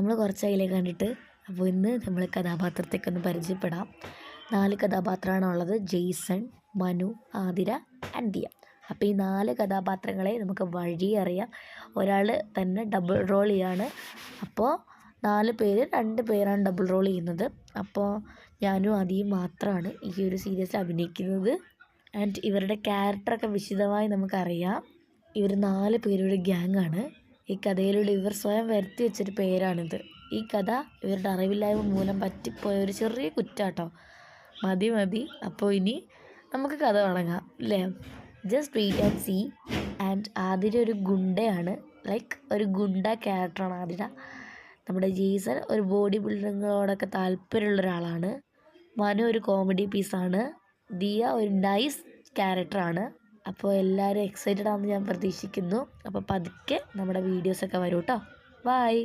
നമ്മൾ കുറച്ചായില്ലേ കണ്ടിട്ട്. അപ്പോൾ ഇന്ന് നമ്മൾ കഥാപാത്രത്തേക്കൊന്ന് പരിചയപ്പെടാം. 4 കഥാപാത്രമാണുള്ളത്: ജെയ്സൺ, മനു, ആതിര, ആൻഡ് ദിയ. അപ്പോൾ ഈ 4 കഥാപാത്രങ്ങളെ നമുക്ക് വഴി അറിയാം. ഒരാൾ തന്നെ ഡബിൾ റോൾ ചെയ്യാണ്. അപ്പോൾ 4 പേര് 2 പേരാണ് ഡബിൾ റോൾ ചെയ്യുന്നത്. അപ്പോൾ ഞാനും ആദിയും മാത്രമാണ് ഈ ഒരു സീരീസിൽ അഭിനയിക്കുന്നത്. ആൻഡ് ഇവരുടെ ക്യാരക്ടറൊക്കെ വിശദമായി നമുക്കറിയാം. ഇവർ 4 പേരുടെ ഗ്യാങ്ങാണ്. ഈ കഥയിലൂടെ ഇവർ സ്വയം വരുത്തി വെച്ചൊരു പേരാണിത്. ഈ കഥ ഇവരുടെ അറിവില്ലായ്മ മൂലം പറ്റിപ്പോയ ഒരു ചെറിയ കുറ്റാട്ടോ. മതി. അപ്പോൾ ഇനി നമുക്ക് കഥ തുടങ്ങാം അല്ലേ? Just wait and see. And Athira ഒരു ഗുണ്ടയാണ്, ലൈക്ക് ഒരു ഗുണ്ട ക്യാരക്ടറാണ് ആതിര. നമ്മുടെ ജെയ്സൺ ഒരു ബോഡി ബിൽഡിങ്ങോടൊക്കെ താല്പര്യമുള്ള ഒരാളാണ്. മനു ഒരു കോമഡി പീസാണ്. ദിയ ഒരു നൈസ് ക്യാരക്ടറാണ്. അപ്പോൾ എല്ലാവരും എക്സൈറ്റഡ് ആണെന്ന് ഞാൻ പ്രതീക്ഷിക്കുന്നു. അപ്പോൾ പതുക്കെ നമ്മുടെ വീഡിയോസൊക്കെ വരും കേട്ടോ. ബൈ.